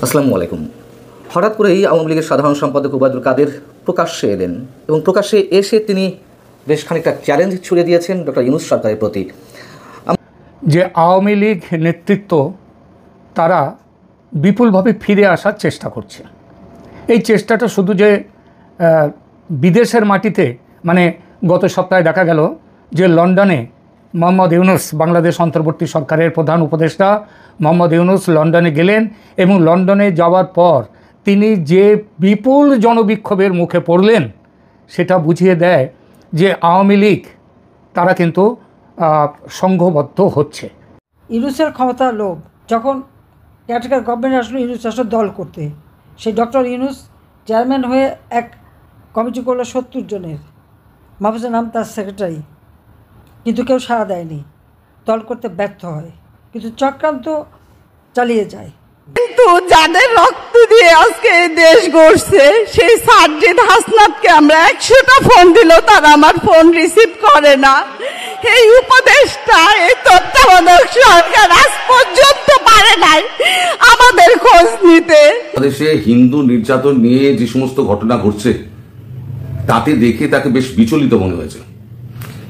আসসালামু আলাইকুম। হঠাৎ করেই আওয়ামী লীগের সাধারণ সম্পাদক ওবায়দুল কাদের প্রকাশ্যে এলেন এবং প্রকাশ্যে এসে তিনি বেশ খানিকটা চ্যালেঞ্জ ছুড়ে দিয়েছেন ডক্টর ইউনূস সরকারের প্রতি। যে আওয়ামী লীগ নেতৃত্ব তারা বিপুলভাবে ফিরে আসার চেষ্টা করছে। এই চেষ্টাটা শুধু যে বিদেশের মাটিতে, মানে গত সপ্তাহে দেখা গেল যে লন্ডনে মোহাম্মদ ইউনূস, বাংলাদেশ অন্তর্বর্তী সরকারের প্রধান উপদেষ্টা মোহাম্মদ ইউনূস লন্ডনে গেলেন এবং লন্ডনে যাওয়ার পর তিনি যে বিপুল জনবিক্ষোভের মুখে পড়লেন সেটা বুঝিয়ে দেয় যে আওয়ামী লীগ তারা কিন্তু সংঘবদ্ধ হচ্ছে। ইউনূসের ক্ষমতার লোভ, যখন কেয়ারটেকার গভর্নমেন্ট আসলো ইউনূস আসলো দল করতে, সেই ডক্টর ইউনূস চেয়ারম্যান হয়ে এক কমিটি করলো 70 জনের, মাহফুজের নাম তার সেক্রেটারি, কিন্তু কেউ সাড়া দেয়নি, দল করতে ব্যর্থ হয়, কিন্তু চক্রান্ত চালিয়ে যায়। কিন্তু যাদের রক্ত দিয়ে আজকে এই দেশ গড়ছে সেই সাজ্জিদ হাসনাতকে আমরা 100টা ফোন দিল তারা আমার ফোন রিসিভ করে না। এই উপদেশটা, এই তত্ত্বাবধায়ক সরকার আজ পর্যন্ত পারে নাই আমাদের খোঁজ নিতে। দেশে হিন্দু নির্যাতন নিয়ে যে সমস্ত ঘটনা ঘটছে তাতে দেখে তাকে বেশ বিচলিত মনে হয়েছে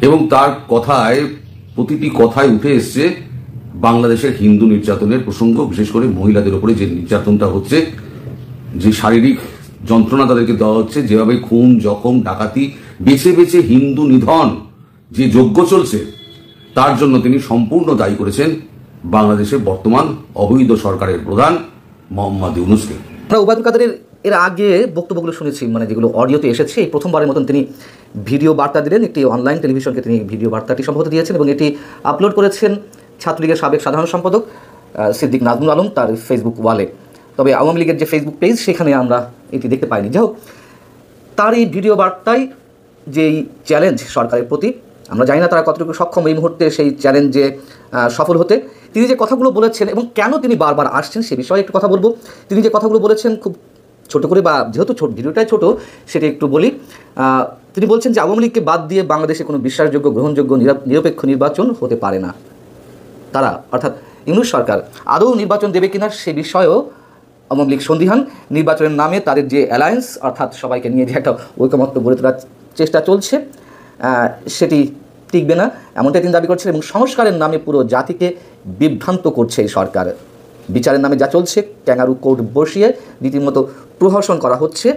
এবং তার কথায়, প্রতিটি কথায় উঠে এসছে বাংলাদেশের হিন্দু নির্যাতনের প্রসঙ্গ, বিশেষ করে মহিলাদের উপরে যে নির্যাতনটা হচ্ছে, যে শারীরিক যন্ত্রণা তাদেরকে দেওয়া হচ্ছে, যেভাবে খুন, জখম, ডাকাতি, বেছে বেছে হিন্দু নিধন যে যজ্ঞ চলছে, তার জন্য তিনি সম্পূর্ণ দায়ী করেছেন বাংলাদেশের বর্তমান অবৈধ সরকারের প্রধান মোহাম্মদ ইউনূসকে। আমরা ওবায়দুল কাদেরের এর আগে বক্তব্যগুলো শুনেছি, মানে যেগুলো অডিওতে এসেছে, এই প্রথমবারের মতন তিনি ভিডিও বার্তা দিলেন। একটি অনলাইন টেলিভিশনকে তিনি ভিডিও বার্তাটি সম্ভবত দিয়েছেন এবং এটি আপলোড করেছেন ছাত্রলীগের সাবেক সাধারণ সম্পাদক সিদ্দিক নাজমুল আলম তার ফেসবুক ওয়ালে। তবে আওয়ামী লীগের যে ফেসবুক পেজ সেখানে আমরা এটি দেখতে পাইনি। যাই হোক, তার এই ভিডিও বার্তায় যেই চ্যালেঞ্জ সরকারের প্রতি, আমরা জানি না তারা কতটুকু সক্ষম এই মুহূর্তে সেই চ্যালেঞ্জে সফল হতে। তিনি যে কথাগুলো বলেছেন এবং কেন তিনি বারবার আসছেন সে বিষয়ে একটু কথা বলবো। তিনি যে কথাগুলো বলেছেন খুব ছোট করে, বা যেহেতু ভিডিওটাই ছোট সেটা একটু বলি। তিনি বলছেন যে আওয়ামী লীগকে বাদ দিয়ে বাংলাদেশে কোনো বিশ্বাসযোগ্য, গ্রহণযোগ্য, নিরপেক্ষ নির্বাচন হতে পারে না। তারা অর্থাৎ ইউনূস সরকার আদৌ নির্বাচন দেবে কিনা সে বিষয়েও আওয়ামী লীগ সন্দিহান। নির্বাচনের নামে তাদের যে অ্যালায়েন্স, অর্থাৎ সবাইকে নিয়ে যে একটা ঐকমত্য গড়ে তোলার চেষ্টা চলছে, সেটি টিকবে না এমনটাই তিনি দাবি করছেন এবং সংস্কারের নামে পুরো জাতিকে বিভ্রান্ত করছে এই সরকার। বিচারের নামে যা চলছে, ক্যাঙ্গারু কোর্ট বসিয়ে রীতিমতো প্রহসন করা হচ্ছে,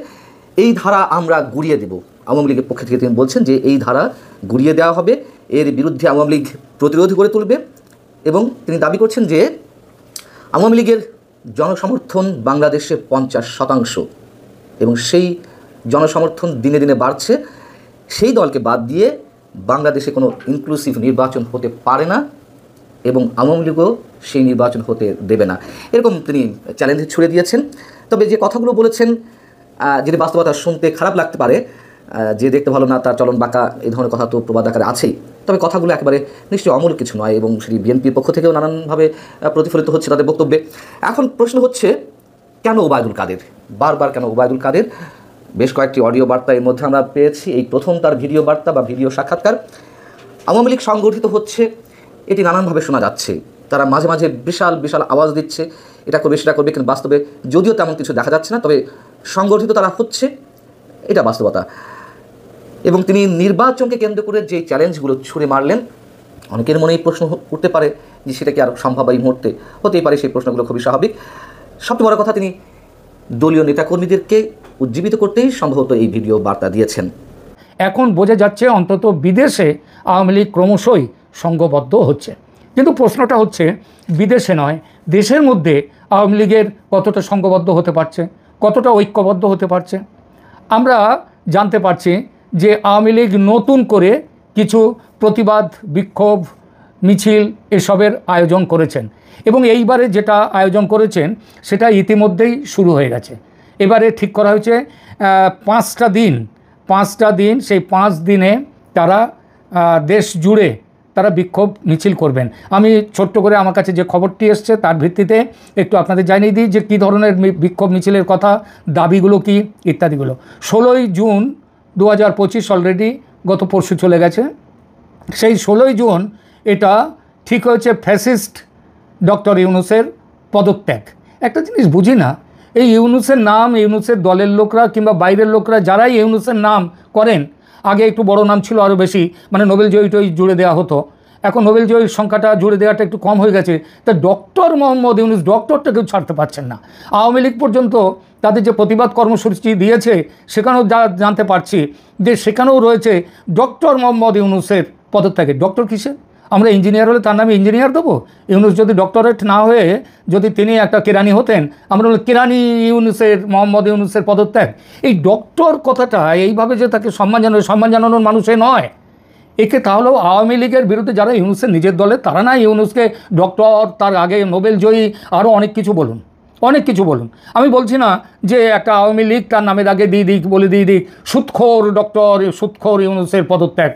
এই ধারা আমরা গুড়িয়ে দেব। আওয়ামী লীগের পক্ষ থেকে তিনি বলছেন যে এই ধারা গুড়িয়ে দেওয়া হবে, এর বিরুদ্ধে আওয়ামী লীগ প্রতিরোধ গড়ে তুলবে এবং তিনি দাবি করছেন যে আওয়ামী লীগের জনসমর্থন বাংলাদেশে 50% এবং সেই জনসমর্থন দিনে দিনে বাড়ছে। সেই দলকে বাদ দিয়ে বাংলাদেশে কোনো ইনক্লুসিভ নির্বাচন হতে পারে না এবং আওয়ামী লীগও সেই নির্বাচন হতে দেবে না, এরকম তিনি চ্যালেঞ্জ ছুড়ে দিয়েছেন। তবে যে কথাগুলো বলেছেন, যদি বাস্তবতা শুনতে খারাপ লাগতে পারে, যে দেখতে ভালো না তার চলন বাঁকা, এই ধরনের কথা তো প্রবাদ আকারে আছেই, তবে কথাগুলো একেবারে নিশ্চয়ই অমূল কিছু নয় এবং সেটি বিএনপির পক্ষ থেকেও নানানভাবে প্রতিফলিত হচ্ছে তাদের বক্তব্যে। এখন প্রশ্ন হচ্ছে, কেন ওবায়দুল কাদের, বারবার কেন ওবায়দুল কাদের? বেশ কয়েকটি অডিও বার্তা এর মধ্যে আমরা পেয়েছি, এই প্রথম তার ভিডিও বার্তা বা ভিডিও সাক্ষাৎকার। আওয়ামী লীগ সংগঠিত হচ্ছে এটি নানানভাবে শোনা যাচ্ছে, তারা মাঝে মাঝে বিশাল বিশাল আওয়াজ দিচ্ছে, এটা করবে সেটা করবে, কিন্তু বাস্তবে যদিও তেমন কিছু দেখা যাচ্ছে না, তবে সংগঠিত তারা হচ্ছে, এটা বাস্তবতা। এবং তিনি নির্বাচনকে কেন্দ্র করে যে চ্যালেঞ্জগুলো ছুড়ে মারলেন, অনেকের মনেই প্রশ্ন করতে পারে যে সেটা কি আর সম্ভব এই মুহূর্তে? হতেই পারে, সেই প্রশ্নগুলো খুবই স্বাভাবিক। সবচেয়ে বড় কথা, তিনি দলীয় নেতাকর্মীদেরকে উজ্জীবিত করতেই সম্ভবত এই ভিডিও বার্তা দিয়েছেন। এখন বোঝা যাচ্ছে অন্তত বিদেশে আওয়ামী লীগ ক্রমশই সংঘবদ্ধ হচ্ছে, কিন্তু প্রশ্নটা হচ্ছে বিদেশে নয়, দেশের মধ্যে আওয়ামী লীগের কতটা সংঘবদ্ধ হতে পারছে, কতটা ঐক্যবদ্ধ হতে পারছে। আমরা জানতে পারছি যে আওয়ামী লীগ নতুন করে কিছু প্রতিবাদ, বিক্ষোভ, মিছিল এসবের আয়োজন করেছেন এবং এইবারে যেটা আয়োজন করেছেন সেটা ইতিমধ্যেই শুরু হয়ে গেছে। এবারে ঠিক করা হয়েছে 5টা দিন, সেই 5 দিনে তারা দেশ জুড়ে তারা বিক্ষোভ মিছিল করবেন। আমি ছোট্ট করে আমার কাছে যে খবরটি এসছে তার ভিত্তিতে একটু আপনাদের জানিয়ে দিই যে কী ধরনের বিক্ষোভ মিছিলের কথা, দাবিগুলো কি ইত্যাদিগুলো। 16ই জুন 2025 অলরেডি গত পরশু চলে গেছে। সেই 16ই জুন এটা ঠিক হয়েছে ফ্যাসিস্ট ডক্টর ইউনূসের পদত্যাগ একটা জিনিস বুঝি না, এই ইউনূসের নাম, ইউনূসের দলের লোকরা কিংবা বাইরের লোকরা যারাই ইউনূসের নাম করেন, আগে একটু বড় নাম ছিল আরও বেশি, মানে নোবেল জয়ীটাই জুড়ে দেওয়া হতো, এখন নোবেল জয়ীর সংখ্যাটা জুড়ে দেওয়াটা একটু কম হয়ে গেছে। তা ডক্টর মোহাম্মদ ইউনূস, ডক্টরটা কেউ ছাড়তে পারছেন না। আওয়ামী লীগ পর্যন্ত তাদের যে প্রতিবাদ কর্মসূচি দিয়েছে সেখানেও জানতে পারছি যে সেখানেও রয়েছে ডক্টর মোহাম্মদ ইউনূসের পদত্যাগে। ডক্টর কিসের? আমরা ইঞ্জিনিয়ার হলে তার নামে ইঞ্জিনিয়ার দেবো? ইউনূস যদি ডক্টরেট না হয়ে যদি তিনি একটা কেরানি হতেন, আমরা বলি কেরানি ইউনূসের, মোহাম্মদ ইউনূসের পদত্যাগ। এই ডক্টর কথাটা এইভাবে যে তাকে সম্মান জানানোর মানুষে নয়। একে তাহলেও আওয়ামী লীগের বিরুদ্ধে যারা ইউনূসের নিজের দলে, তারা না ইউনূসকে ডক্টর, তার আগে নোবেল জয়ী, আরও অনেক কিছু বলুন, অনেক কিছু বলুন। আমি বলছি না যে একটা আওয়ামী লীগ তার নামের আগে বলে দিয়ে দিক সুৎখোর ডক্টর, সুৎখোর ইউনূসের পদত্যাগ,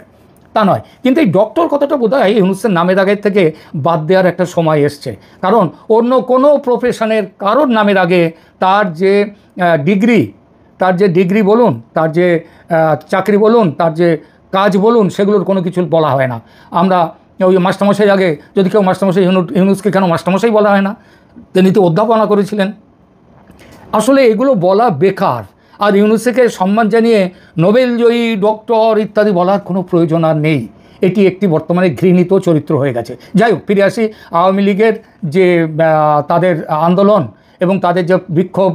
তা নয়। কিন্তু এই ডক্টর কথাটা বোধহয় ইউনূসের নামের আগে থেকে বাদ দেওয়ার একটা সময় এসছে। কারণ অন্য কোনো প্রফেশনের কারোর নামের আগে তার যে ডিগ্রি বলুন, তার যে চাকরি বলুন, তার যে কাজ বলুন, সেগুলোর কোনো কিছু বলা হয় না। আমরা ওই মাস্টারমশাই, আগে যদি কেউ মাস্টারমশাই, ইউনূসকে কেন মাস্টারমশাই বলা হয় না? তিনি তো অধ্যাপনা করেছিলেন। আসলে এগুলো বলা বেকার। আর ইউনূসকে সম্মান জানিয়ে নোবেল জয়ী, ডক্টর ইত্যাদি বলার কোনো প্রয়োজন আর নেই। এটি একটি বর্তমানে ঘৃণিত চরিত্র হয়ে গেছে। যাই হোক, ফিরে আসি আওয়ামী লীগের যে তাদের আন্দোলন এবং তাদের যে বিক্ষোভ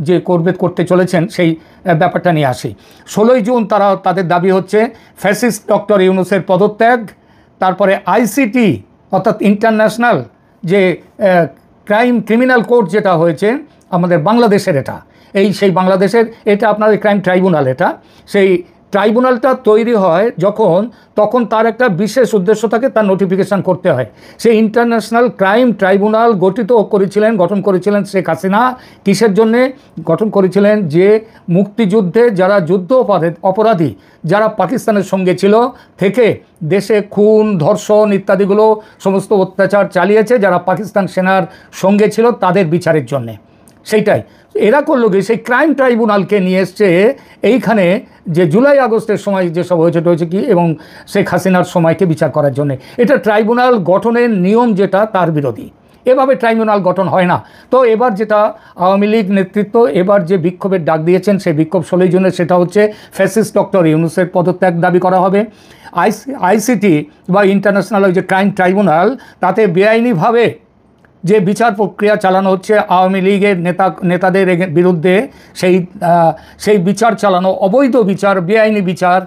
যে করতে চলেছেন, সেই ব্যাপারটা নিয়ে আসি। 16ই জুন তাদের দাবি হচ্ছে ফ্যাসিস্ট ডক্টর ইউনূসের পদত্যাগ, তারপরে আইসিটি অর্থাৎ ইন্টারন্যাশনাল যে ক্রিমিনাল কোর্ট যেটা হয়েছে আমাদের বাংলাদেশের, সেই বাংলাদেশের এটা আপনার ক্রাইম ট্রাইব্যুনাল, সেই ট্রাইব্যুনালটা তৈরি হয় তখন তার একটা বিশেষ উদ্দেশ্য থাকে, তার নোটিফিকেশান করতে হয়। সেই ইন্টারন্যাশনাল ক্রাইম ট্রাইব্যুনাল গঠন করেছিলেন শেখ হাসিনা। কিসের জন্যে গঠন করেছিলেন? যে মুক্তিযুদ্ধে যারা যুদ্ধ অপরাধী, যারা পাকিস্তানের সঙ্গে ছিল থেকে দেশে খুন, ধর্ষণ ইত্যাদিগুলো সমস্ত অত্যাচার চালিয়েছে, যারা পাকিস্তান সেনার সঙ্গে ছিল, তাদের বিচারের জন্যে। সেইটাই এরা করলো কি, সেই ক্রাইম ট্রাইব্যুনালকে নিয়ে এসছে এইখানে, যে জুলাই আগস্টের সময় যেসব হয়েছে কি, এবং শেখ হাসিনার সময়কে বিচার করার জন্য। এটা ট্রাইব্যুনাল গঠনের নিয়ম যেটা, তার বিরোধী। এভাবে ট্রাইব্যুনাল গঠন হয় না। তো এবার যেটা আওয়ামী লীগ নেতৃত্ব এবার যে বিক্ষোভের ডাক দিয়েছেন, সেই বিক্ষোভ 16ই জুনের, সেটা হচ্ছে ফ্যাসিস্ট ডক্টর ইউনূসের পদত্যাগ দাবি করা হবে। আইসিটি বা ইন্টারন্যাশনাল ওই যে ক্রাইম ট্রাইব্যুনাল, তাতে বেআইনিভাবে যে বিচার প্রক্রিয়া চালানো হচ্ছে আওয়ামী লীগের নেতাদের বিরুদ্ধে, সেই বিচার চালানো, অবৈধ বিচার, বেআইনি বিচার,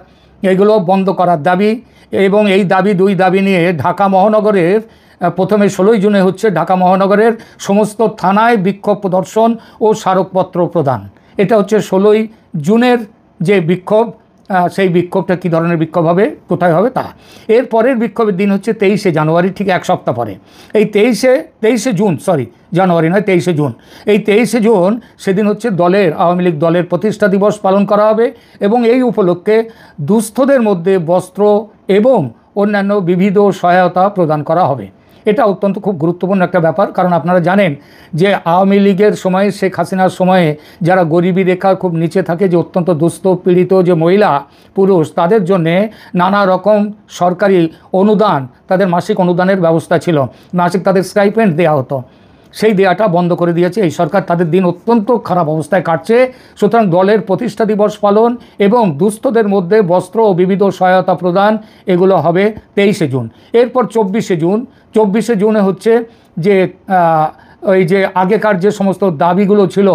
এগুলো বন্ধ করার দাবি। এবং এই দুই দাবি নিয়ে ঢাকা মহানগরের প্রথমে 16ই জুনে হচ্ছে ঢাকা মহানগরের সমস্ত থানায় বিক্ষোভ প্রদর্শন ও স্মারকপত্র প্রদান। এটা হচ্ছে 16ই জুনের যে বিক্ষোভ। সেই বিক্ষোভটা কী ধরনের বিক্ষোভ হবে, কোথায় হবে তা। এর পরের বিক্ষোভের দিন হচ্ছে 23শে জানুয়ারি, ঠিক এক সপ্তাহ পরে। এই 23শে জুন, জানুয়ারি নয়, 23শে জুন। এই 23শে জুন সেদিন হচ্ছে আওয়ামী লীগ দলের প্রতিষ্ঠা দিবস পালন করা হবে। এবং এই উপলক্ষে দুস্থদের মধ্যে বস্ত্র এবং অন্যান্য বিবিধ সহায়তা প্রদান করা হবে। এটা অত্যন্ত খুব গুরুত্বপূর্ণ একটা ব্যাপার। কারণ আপনারা জানেন যে আওয়ামী লীগের সময়ে, শেখ হাসিনার সময়ে যারা গরিবী রেখার খুব নিচে থাকে, যে অত্যন্ত দুস্থ পীড়িত যে মহিলা পুরুষ, তাদের জন্যে নানা রকম সরকারি অনুদান, তাদের মাসিক অনুদানের ব্যবস্থা ছিল, মাসিক তাদের স্টাইপেন্ড দেওয়া হতো। সেই দেওয়াটা বন্ধ করে দিয়েছে এই সরকার। তাদের দিন অত্যন্ত খারাপ অবস্থায় কাটছে। সুতরাং দলের প্রতিষ্ঠা দিবস পালন এবং দুস্থদের মধ্যে বস্ত্র ও বিবিধ সহায়তা প্রদান, এগুলো হবে 23শে জুন। এরপর 24শে জুনে হচ্ছে যে ওই যে আগেকার যে সমস্ত দাবিগুলো ছিল,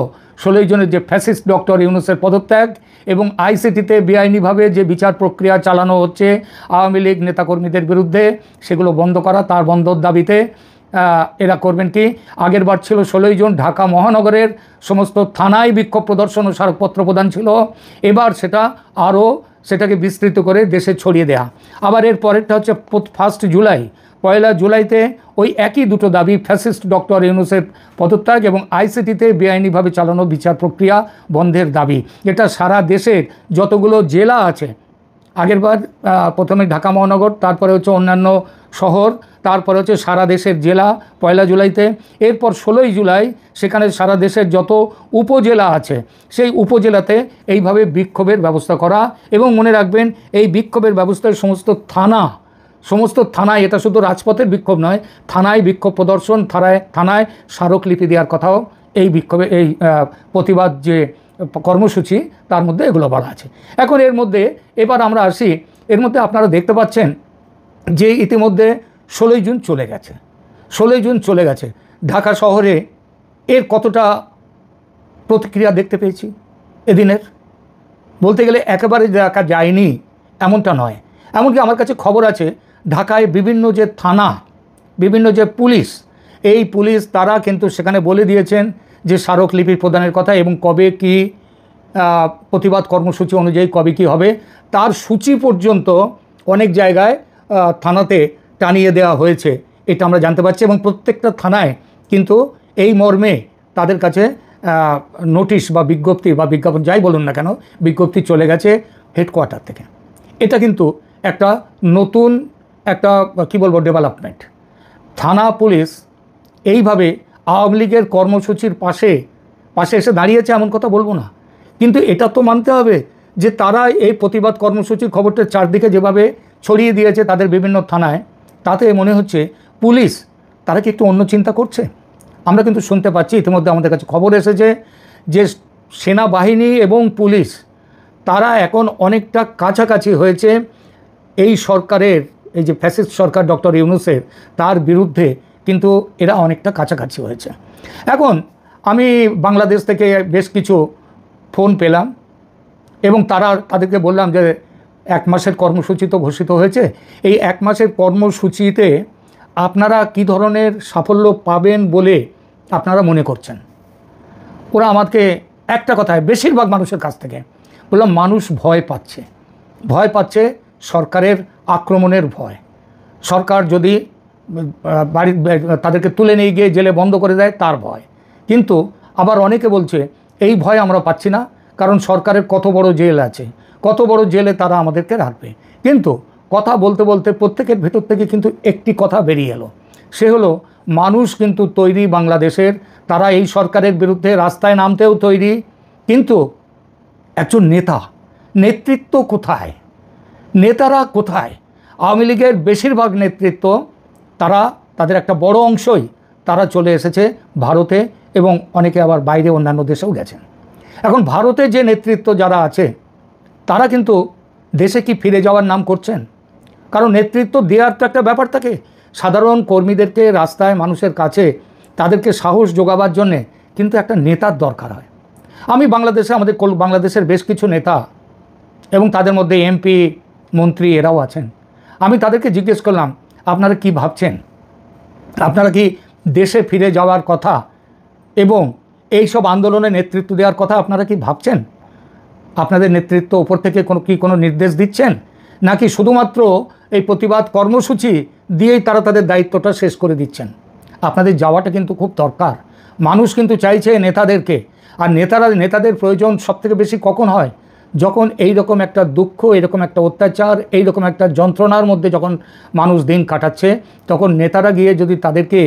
16ই জুনের যে ফ্যাসিস্ট ডক্টর ইউনূসের পদত্যাগ এবং আইসিটিতে বেআইনিভাবে যে বিচার প্রক্রিয়া চালানো হচ্ছে আওয়ামী লীগ নেতাকর্মীদের বিরুদ্ধে, সেগুলো বন্ধ করা, তার বন্ধর দাবিতে এরা করবেন কি, আগের বার ছিল 16ই জুন ঢাকা মহানগরের সমস্ত থানায় বিক্ষোভ প্রদর্শন ও স্মারকপত্র প্রদান ছিল। এবার সেটাকে বিস্তৃত করে দেশে ছড়িয়ে দেয়া। আবার এর পরেরটা হচ্ছে 1 জুলাই, 1 জুলাইতে ওই একই দুটো দাবি, ফ্যাসিস্ট ডক্টর ইউনূসের পদত্যাগ এবং আইসিটিতে বেআইনিভাবে চালানো বিচার প্রক্রিয়া বন্ধের দাবি। এটা সারা দেশের যতগুলো জেলা আছে, আগেরবার প্রথমে ঢাকা মহানগর, তারপরে হচ্ছে অন্যান্য শহর, তারপরে হচ্ছে সারা দেশের জেলা 1 জুলাইতে। এরপর 16ই জুলাই সেখানে সারা দেশের যত উপজেলা আছে, সেই উপজেলাতে এইভাবে বিক্ষোভের ব্যবস্থা করা। এবং মনে রাখবেন, এই বিক্ষোভের ব্যবস্থায় সমস্ত থানায়, এটা শুধু রাজপথের বিক্ষোভ নয়, থানায় বিক্ষোভ প্রদর্শন, থানায় স্মারকলিপি দেওয়ার কথাও এই বিক্ষোভে এই প্রতিবাদ যে কর্মসূচি তার মধ্যে এগুলো বলা আছে। এখন এর মধ্যে এবার আমরা আসি, এর মধ্যে আপনারা দেখতে পাচ্ছেন যে ইতিমধ্যে 16ই জুন চলে গেছে। 16ই জুন চলে গেছে, ঢাকা শহরে এর কতটা প্রতিক্রিয়া দেখতে পেয়েছি এদিনের, বলতে গেলে একেবারে দেখা যায়নি এমনটা নয়। এমনকি আমার কাছে খবর আছে ঢাকায় বিভিন্ন যে থানা, বিভিন্ন যে পুলিশ, এই পুলিশ তারা কিন্তু সেখানে বলে দিয়েছেন যে স্মারকলিপি প্রদানের কথা এবং কবে কি প্রতিবাদ কর্মসূচি অনুযায়ী কবে কি হবে তার সূচি পর্যন্ত অনেক জায়গায় থানাতে টানিয়ে দেওয়া হয়েছে, এটা আমরা জানতে পারছি। এবং প্রত্যেকটা থানায় কিন্তু এই মর্মে তাদের কাছে নোটিশ বা বিজ্ঞপ্তি বা বিজ্ঞাপন যাই বলুন না কেন, বিজ্ঞপ্তি চলে গেছে হেডকোয়ার্টার থেকে। এটা কিন্তু একটা নতুন একটা কী বলবো ডেভেলপমেন্ট। থানা পুলিশ এইভাবে আওয়ামী লীগের কর্মসূচির পাশে এসে দাঁড়িয়েছে এমন কথা বলবো না, কিন্তু এটা তো মানতে হবে যে তারা এই প্রতিবাদ কর্মসূচির খবরটা চারদিকে যেভাবে ছড়িয়ে দিয়েছে তাদের বিভিন্ন থানায়, তাতে মনে হচ্ছে পুলিশ তারা কি একটু অন্য চিন্তা করছে। আমরা কিন্তু শুনতে পাচ্ছি, ইতিমধ্যে আমাদের কাছে খবর এসেছে যে সেনাবাহিনী এবং পুলিশ তারা এখন অনেকটা কাছাকাছি হয়েছে এই সরকারের, এই যে ফ্যাসিস্ট সরকার ডক্টর ইউনূসের, তার বিরুদ্ধে কিন্তু এরা অনেকটা কাছাকাছি হয়েছে। এখন আমি বাংলাদেশ থেকে বেশ কিছু ফোন পেলাম এবং তাদেরকে বললাম যে 1 মাসের কর্মসূচি তো ঘোষিত হয়েছে, এই 1 মাসের কর্মসূচিতে আপনারা কি ধরনের সাফল্য পাবেন বলে আপনারা মনে করছেন। ওরা আমাকে একটা কথায় বেশিরভাগ মানুষের কাছ থেকে বললাম, মানুষ ভয় পাচ্ছে সরকারের আক্রমণের ভয়। সরকার যদি তাদেরকে তুলে নিয়ে গিয়ে জেলে বন্ধ করে দেয় তার ভয়। কিন্তু আবার অনেকে বলছে এই ভয় আমরা পাচ্ছি না, কারণ সরকারের কত বড় জেল আছে, কত বড় জেলে তারা আমাদেরকে রাখবে। কিন্তু কথা বলতে বলতে প্রত্যেকের ভেতর থেকে কিন্তু একটি কথা বেরিয়ে এলো, সে হলো মানুষ কিন্তু তৈরি বাংলাদেশের, তারা এই সরকারের বিরুদ্ধে রাস্তায় নামতেও তৈরি, কিন্তু একজন নেতৃত্ব কোথায়, নেতারা কোথায়? আওয়ামী লীগের বেশিরভাগ নেতৃত্ব তাদের একটা বড় অংশই তারা চলে এসেছে ভারতে এবং অনেকে আবার বাইরে অন্যান্য দেশেও গেছেন। এখন ভারতে যে নেতৃত্ব যারা আছে তারা কিন্তু দেশে কি ফিরে যাওয়ার নাম করছেন? কারণ নেতৃত্ব দেওয়ার তো একটা ব্যাপার থাকে, সাধারণ কর্মীদেরকে রাস্তায় মানুষের কাছে তাদেরকে সাহস যোগাবার জন্যে কিন্তু একটা নেতার দরকার হয়। আমি বাংলাদেশের বেশ কিছু নেতা এবং তাদের মধ্যে এমপি মন্ত্রী এরাও আছেন, আমি তাদেরকে জিজ্ঞেস করলাম আপনারা কি ভাবছেন, আপনারা কি দেশে ফিরে যাওয়ার কথা এবং এই সব আন্দোলনে নেতৃত্ব দেওয়ার কথা আপনারা কি ভাবছেন? আপনাদের নেতৃত্ব উপর থেকে কোনো নির্দেশ দিচ্ছেন, নাকি শুধুমাত্র এই প্রতিবাদ কর্মসূচি দিয়েই তারা তাদের দায়িত্বটা শেষ করে দিচ্ছেন? আপনাদের যাওয়াটা কিন্তু খুব দরকার। মানুষ কিন্তু চাইছে নেতাদেরকে, আর নেতাদের প্রয়োজন সবথেকে বেশি কখন হয়? যখন এই রকম একটা দুঃখ, এরকম একটা অত্যাচার, এই রকম একটা যন্ত্রণার মধ্যে যখন মানুষ দিন কাটাচ্ছে, তখন নেতারা গিয়ে যদি তাদেরকে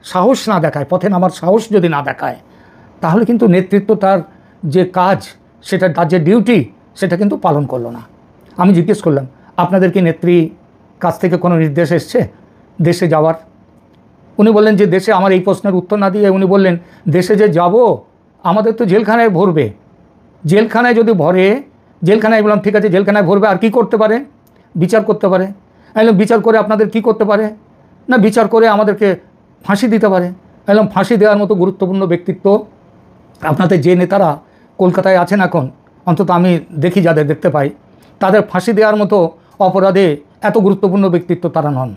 সাহস না দেখায়, পথে নামার সাহস যদি না দেখায়, তাহলে কিন্তু নেতৃত্ব তার যে কাজ, তার যে ডিউটি, সেটা কিন্তু পালন করলো না। আমি জিজ্ঞেস করলাম আপনাদের কি নেত্রী কাছ থেকে কোনো নির্দেশ এসছে দেশে যাওয়ার? উনি বললেন যে দেশে, আমার এই প্রশ্নের উত্তর না দিয়ে উনি বললেন দেশে যে যাব আমাদের তো জেলখানায় ভরবে, জেলখানায় যদি ভরে, জেলখানায় বললাম ঠিক আছে জেলখানায় ভরবে, আর কি করতে পারে? বিচার করতে পারে। বললাম বিচার করে আপনাদের কি করতে পারে? না বিচার করে আমাদেরকে ফাঁসি দিতে পারে। বললাম ফাঁসি দেওয়ার মতো গুরুত্বপূর্ণ ব্যক্তিত্ব আপনাদের যে নেতারা কলকাতায় আছেন এখন, অন্তত আমি দেখি যাদের দেখতে পাই, তাদের ফাঁসি দেওয়ার মতো অপরাধে এত গুরুত্বপূর্ণ ব্যক্তিত্ব তারা নন।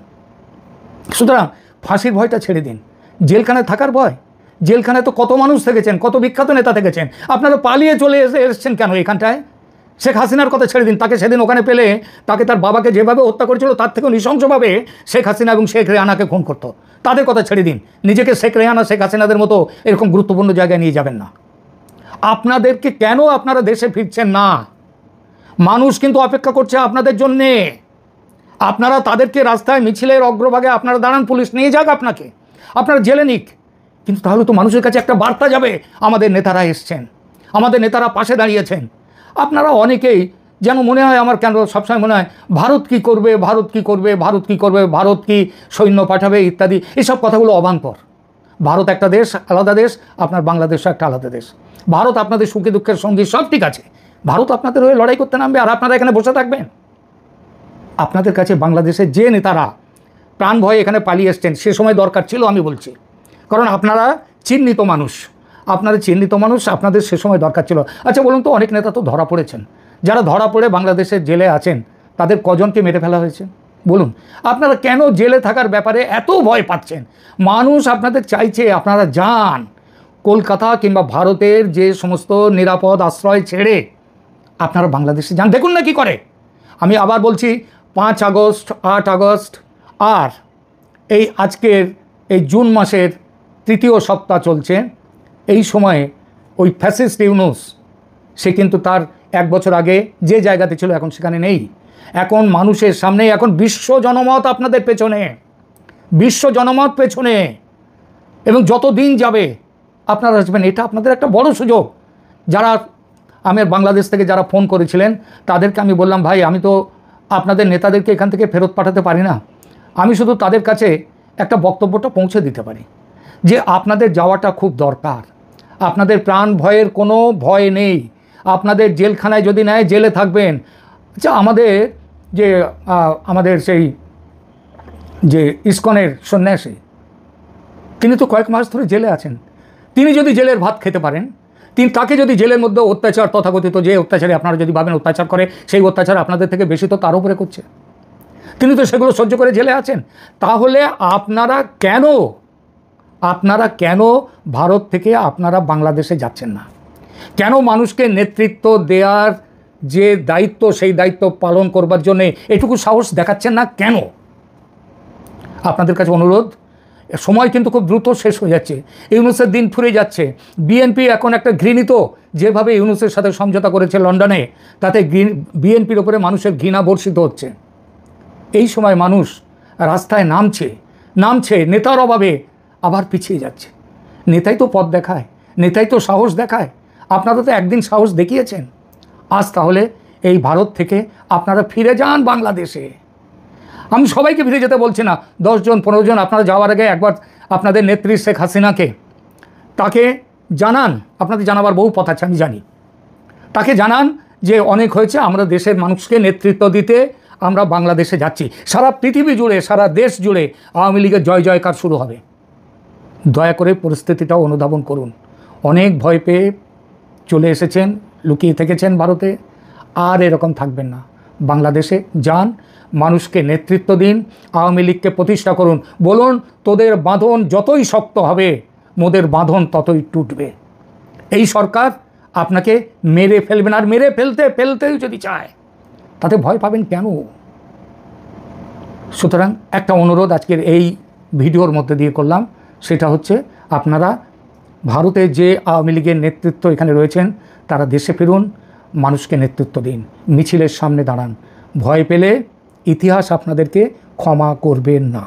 সুতরাং ফাঁসির ভয়টা ছেড়ে দিন, জেলখানায় থাকার ভয়, জেলখানায় তো কত মানুষ থেকেছেন, কত বিখ্যাত নেতা থেকেছেন, আপনারা পালিয়ে চলে এসেছেন কেন এখানটায়? শেখ হাসিনার কথা ছেড়ে দিন, তাকে সেদিন ওখানে পেলে তাকে তার বাবাকে যেভাবে হত্যা করেছিল তার থেকেও নৃশংসভাবে শেখ হাসিনা এবং শেখ রেহানাকে খুন করতো, তাদের কথা ছেড়ে দিন। নিজেকে শেখ রেহানা, শেখ হাসিনাদের মতো এরকম গুরুত্বপূর্ণ জায়গায় নিয়ে যাবেন না। আপনাদেরকে কেন আপনারা দেশে ফিরছেন না? মানুষ কিন্তু অপেক্ষা করছে আপনাদের জন্যে। আপনারা তাদেরকে রাস্তায় মিছিলের অগ্রভাগে আপনারা দাঁড়ান, পুলিশ নিয়ে যাক আপনাকে, আপনারা জেলে নিক, কিন্তু তাহলে তো মানুষের কাছে একটা বার্তা যাবে আমাদের নেতারা এসছেন, আমাদের নেতারা পাশে দাঁড়িয়েছেন। আপনারা অনেকেই যেন মনে হয়, আমার কেন সবসময় মনে হয় ভারত কি করবে, ভারত কি করবে, ভারত কি করবে, ভারত কি সৈন্য পাঠাবে ইত্যাদি, এসব কথাগুলো অবান্তর। ভারত একটা দেশ, আলাদা দেশ, আপনার বাংলাদেশও একটা আলাদা দেশ। ভারত আপনাদের সুখে দুঃখের সঙ্গী, সব ঠিক আছে, ভারত আপনাদের হয়ে লড়াই করতে নামবে আর আপনারা এখানে বসে থাকবেন? আপনাদের কাছে বাংলাদেশের যে নেতারা প্রাণ ভয়ে এখানে পালিয়ে এসছেন, সে সময় দরকার ছিল, আমি বলছি, কারণ আপনারা চিহ্নিত মানুষ, আপনাদের সে সময় দরকার ছিল। আচ্ছা বলুন তো, অনেক নেতা তো ধরা পড়েছেন, যারা ধরা পড়ে বাংলাদেশের জেলে আছেন, তাদের কজনকে মেরে ফেলা হয়েছে বলুন? আপনারা কেন জেলে থাকার ব্যাপারে এত ভয় পাচ্ছেন? মানুষ আপনাদের চাইছে আপনারা যান কলকাতা কিংবা ভারতের যে সমস্ত নিরাপদ আশ্রয় ছেড়ে আপনারা বাংলাদেশে যান, দেখুন না কি করে। আমি আবার বলছি, 5 আগস্ট, 8 আগস্ট আর এই আজকের এই জুন মাসের 3য় সপ্তাহ চলছে, এই সময়ে ওই ফ্যাসিস্ট ইউনূস সে কিন্তু তার 1 বছর আগে যে জায়গাতে ছিল এখন সেখানে নেই। এখন মানুষের সামনে, এখন বিশ্ব জনমত আপনাদের পেছনে, বিশ্ব জনমত পেছনে, এবং যত দিন যাবে আপনারা আসবেন, এটা আপনাদের একটা বড় সুযোগ। যারা আমার বাংলাদেশ থেকে যারা ফোন করেছিলেন তাদেরকে আমি বললাম, ভাই আমি তো আপনাদের নেতাদেরকে এখান থেকে ফেরত পাঠাতে পারি না, আমি শুধু তাদের কাছে একটা বক্তব্যটা পৌঁছে দিতে পারি যে আপনাদের যাওয়াটা খুব দরকার, আপনাদের প্রাণ ভয়ের কোনো ভয় নেই, আপনাদের জেলখানায় যদি নেয় জেলে থাকবেন। আচ্ছা আমাদের সেই যে ইসকনের সন্ন্যাসী, তিনি তো কয়েক মাস ধরে জেলে আছেন, তিনি যদি জেলের ভাত খেতে পারেন, তাকে যদি জেলের মধ্যে অত্যাচার, তথাকথিত যে অত্যাচারে আপনারা যদি ভাবেন অত্যাচার করে, সেই অত্যাচার আপনাদের থেকে বেশি তো তার উপরে করছে, তিনি তো সেগুলো সহ্য করে জেলে আছেন। তাহলে আপনারা কেন ভারত থেকে আপনারা বাংলাদেশে যাচ্ছেন না? কেন মানুষকে নেতৃত্ব দেওয়ার যে দায়িত্ব, সেই দায়িত্ব পালন করবার জন্য এটুকু সাহস দেখাচ্ছেন না কেন? আপনাদের কাছে অনুরোধ, সময় কিন্তু খুব দ্রুত শেষ হয়ে যাচ্ছে, ইউনূসের দিন ফুরে যাচ্ছে। বিএনপি এখন একটা ঘৃণিত, যেভাবে ইউনূসের সাথে সমঝোতা করেছে লন্ডনে, তাতে বিএনপির ওপরে মানুষের ঘৃণা বর্ষিত হচ্ছে। এই সময় মানুষ রাস্তায় নামছে নেতার অভাবে, আবার পিছিয়ে যাচ্ছে। নেতাই তো পথ দেখায়, নেতাই তো সাহস দেখায়। আপনারা তো একদিন সাহস দেখিয়েছেন, আজ তাহলে এই ভারত থেকে আপনারা ফিরে যান বাংলাদেশে। আমি সবাইকে ফিরে যেতে বলছি না, 10 জন 15 জন আপনারা যাওয়ার আগে একবার আপনাদের নেত্রী শেখ হাসিনাকে তাকে জানান, আপনাদের জানাবার বহু পথ আছে আমি জানি, তাকে জানান যে অনেক হয়েছে, আমরা দেশের মানুষকে নেতৃত্ব দিতে আমরা বাংলাদেশে যাচ্ছি। সারা পৃথিবী জুড়ে, সারা দেশ জুড়ে আওয়ামী লীগের জয় জয়কার শুরু হবে। দয়া করে পরিস্থিতিটাও অনুধাবন করুন। অনেক ভয় পেয়ে চলে এসেছেন, লুকিয়ে থেকেছেন ভারতে, আর এরকম থাকবেন না। বাংলাদেশে যান, মানুষকে নেতৃত্ব দিন, আওয়ামী লীগকে প্রতিষ্ঠা করুন। বলুন, তোদের বাঁধন যতই শক্ত হবে, মোদের বাঁধন ততই টুটবে। এই সরকার আপনাকে মেরে ফেলবেন, আর মেরে ফেলতেই যদি চায়, তাতে ভয় পাবেন কেন? সুতরাং একটা অনুরোধ আজকের এই ভিডিওর মধ্যে দিয়ে করলাম, সেটা হচ্ছে আপনারা ভারতে যে আওয়ামী লীগের নেতৃত্ব এখানে রয়েছেন, তারা দেশে ফিরুন, মানুষকে নেতৃত্ব দিন, মিছিলের সামনে দাঁড়ান। ভয় পেলে ইতিহাস আপনাদেরকে ক্ষমা করবে না।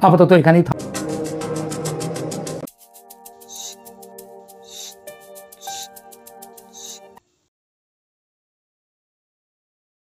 আপাতত এখানেই